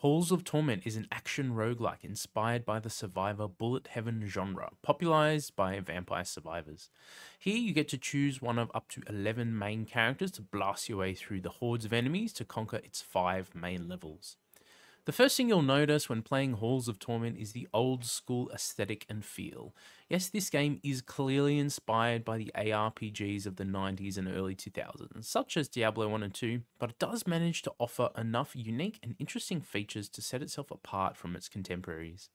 Halls of Torment is an action roguelike inspired by the survivor bullet heaven genre, popularized by vampire survivors. Here you get to choose one of up to 11 main characters to blast your way through the hordes of enemies to conquer its 5 main levels. The first thing you'll notice when playing Halls of Torment is the old school aesthetic and feel. Yes, this game is clearly inspired by the ARPGs of the 90s and early 2000s, such as Diablo 1 and 2, but it does manage to offer enough unique and interesting features to set itself apart from its contemporaries.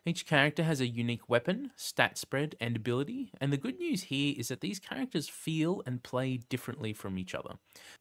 Each character has a unique weapon, stat spread, and ability, and the good news here is that these characters feel and play differently from each other.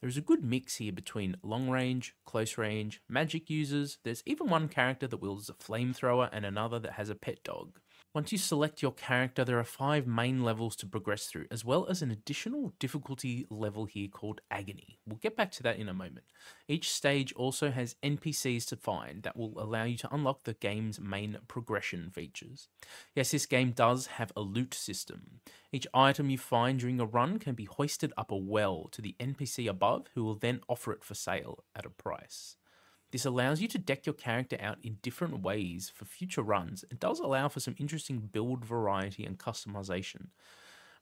There is a good mix here between long range, close range, magic users, there's even one character that wields a flamethrower and another that has a pet dog. Once you select your character, there are 5 main levels to progress through, as well as an additional difficulty level here called Agony. We'll get back to that in a moment. Each stage also has NPCs to find that will allow you to unlock the game's main progression features. Yes, this game does have a loot system. Each item you find during a run can be hoisted up a well to the NPC above, who will then offer it for sale at a price. This allows you to deck your character out in different ways for future runs and does allow for some interesting build variety and customization.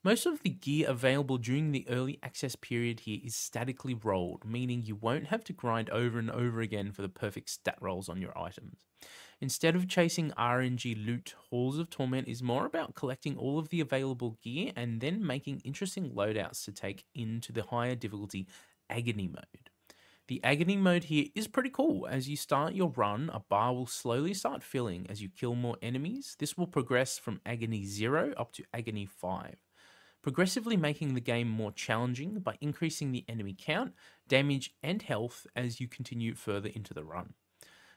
Most of the gear available during the early access period here is statically rolled, meaning you won't have to grind over and over again for the perfect stat rolls on your items. Instead of chasing RNG loot, Halls of Torment is more about collecting all of the available gear and then making interesting loadouts to take into the higher difficulty Agony mode. The Agony mode here is pretty cool. As you start your run, a bar will slowly start filling as you kill more enemies. This will progress from Agony 0 up to Agony 5, progressively making the game more challenging by increasing the enemy count, damage, and health as you continue further into the run.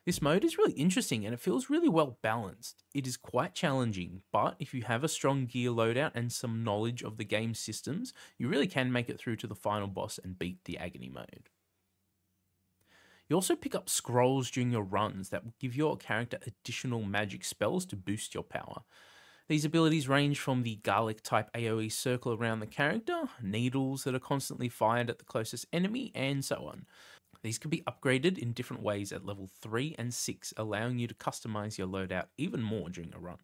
This mode is really interesting and it feels really well balanced. It is quite challenging, but if you have a strong gear loadout and some knowledge of the game's systems, you really can make it through to the final boss and beat the Agony mode. You also pick up scrolls during your runs that will give your character additional magic spells to boost your power. These abilities range from the garlic type AoE circle around the character, needles that are constantly fired at the closest enemy, and so on. These can be upgraded in different ways at level 3 and 6, allowing you to customize your loadout even more during a run.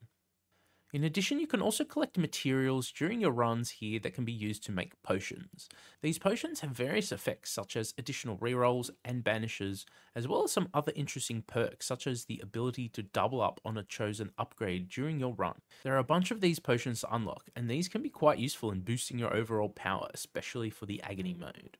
In addition, you can also collect materials during your runs here that can be used to make potions. These potions have various effects such as additional rerolls and banishes, as well as some other interesting perks such as the ability to double up on a chosen upgrade during your run. There are a bunch of these potions to unlock, and these can be quite useful in boosting your overall power, especially for the Agony mode.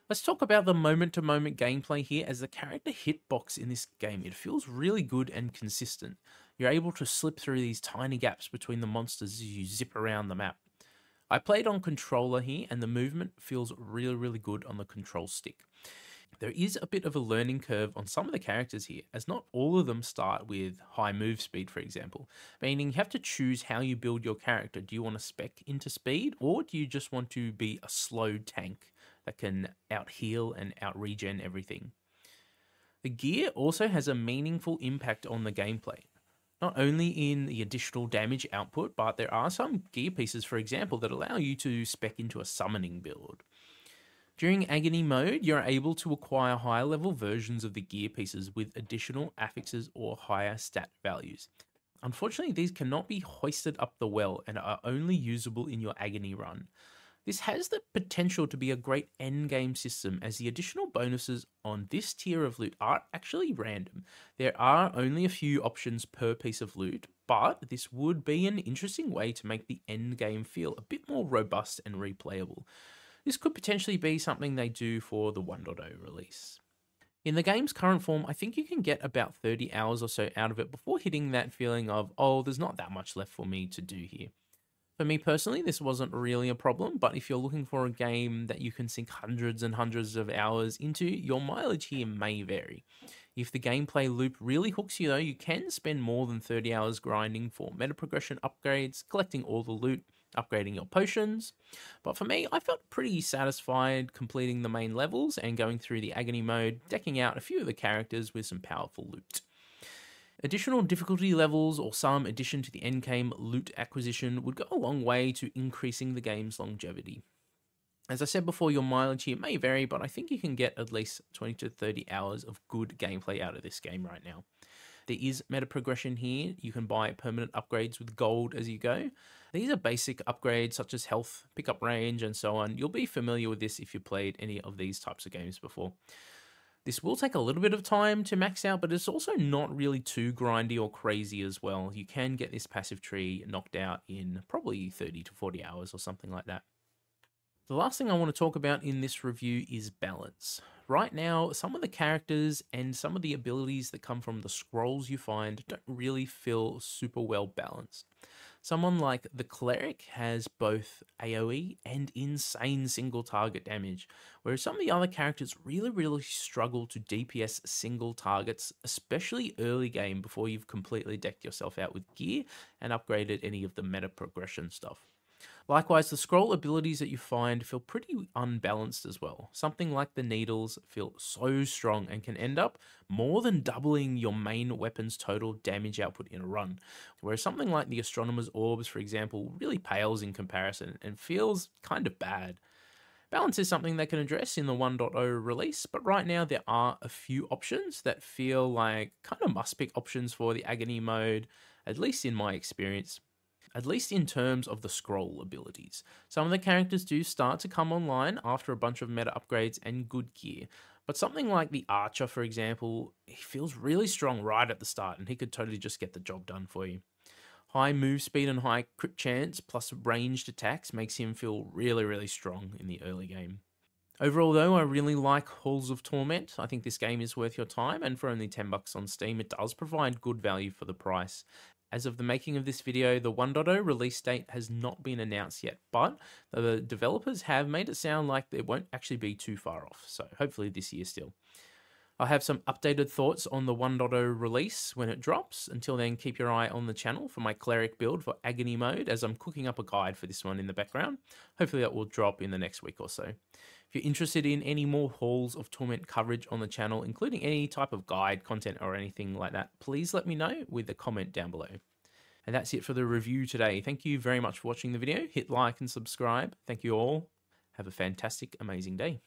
Let's talk about the moment-to-moment gameplay here. As the character hitbox in this game, it feels really good and consistent. You're able to slip through these tiny gaps between the monsters as you zip around the map. I played on controller here and the movement feels really good on the control stick. There is a bit of a learning curve on some of the characters here, as not all of them start with high move speed, for example, meaning you have to choose how you build your character. Do you want to spec into speed, or do you just want to be a slow tank that can out-heal and out-regen everything? The gear also has a meaningful impact on the gameplay. Not only in the additional damage output, but there are some gear pieces, for example, that allow you to spec into a summoning build. During Agony mode, you're able to acquire higher level versions of the gear pieces with additional affixes or higher stat values. Unfortunately, these cannot be hoisted up the well and are only usable in your Agony run. This has the potential to be a great endgame system, as the additional bonuses on this tier of loot are actually random. There are only a few options per piece of loot, but this would be an interesting way to make the endgame feel a bit more robust and replayable. This could potentially be something they do for the 1.0 release. In the game's current form, I think you can get about 30 hours or so out of it before hitting that feeling of, oh, there's not that much left for me to do here. For me personally, this wasn't really a problem, but if you're looking for a game that you can sink hundreds and hundreds of hours into, your mileage here may vary. If the gameplay loop really hooks you though, you can spend more than 30 hours grinding for meta progression upgrades, collecting all the loot, upgrading your potions. But for me, I felt pretty satisfied completing the main levels and going through the Agony mode, decking out a few of the characters with some powerful loot. Additional difficulty levels or some addition to the endgame loot acquisition would go a long way to increasing the game's longevity. As I said before, your mileage here may vary, but I think you can get at least 20 to 30 hours of good gameplay out of this game right now. There is meta progression here. You can buy permanent upgrades with gold as you go. These are basic upgrades such as health, pickup range, and so on. You'll be familiar with this if you played any of these types of games before. This will take a little bit of time to max out, but it's also not really too grindy or crazy as well. You can get this passive tree knocked out in probably 30 to 40 hours or something like that. The last thing I want to talk about in this review is balance. Right now, some of the characters and some of the abilities that come from the scrolls you find don't really feel super well balanced. Someone like the Cleric has both AoE and insane single target damage, whereas some of the other characters really struggle to DPS single targets, especially early game before you've completely decked yourself out with gear and upgraded any of the meta progression stuff. Likewise, the scroll abilities that you find feel pretty unbalanced as well. Something like the needles feel so strong and can end up more than doubling your main weapon's total damage output in a run, whereas something like the astronomer's orbs, for example, really pales in comparison and feels kind of bad. Balance is something they can address in the 1.0 release, but right now there are a few options that feel like kind of must-pick options for the agony mode, at least in my experience. At least in terms of the scroll abilities. Some of the characters do start to come online after a bunch of meta upgrades and good gear, but something like the Archer, for example, he feels really strong right at the start and he could totally just get the job done for you. High move speed and high crit chance plus ranged attacks makes him feel really strong in the early game. Overall though, I really like Halls of Torment. I think this game is worth your time, and for only $10 on Steam, it does provide good value for the price. As of the making of this video, the 1.0 release date has not been announced yet, but the developers have made it sound like it won't actually be too far off, so hopefully this year still. I'll have some updated thoughts on the 1.0 release when it drops. Until then, keep your eye on the channel for my Cleric build for Agony Mode, as I'm cooking up a guide for this one in the background. Hopefully that will drop in the next week or so. If you're interested in any more Halls of Torment coverage on the channel, including any type of guide, content, or anything like that, please let me know with a comment down below. And that's it for the review today. Thank you very much for watching the video. Hit like and subscribe. Thank you all. Have a fantastic, amazing day.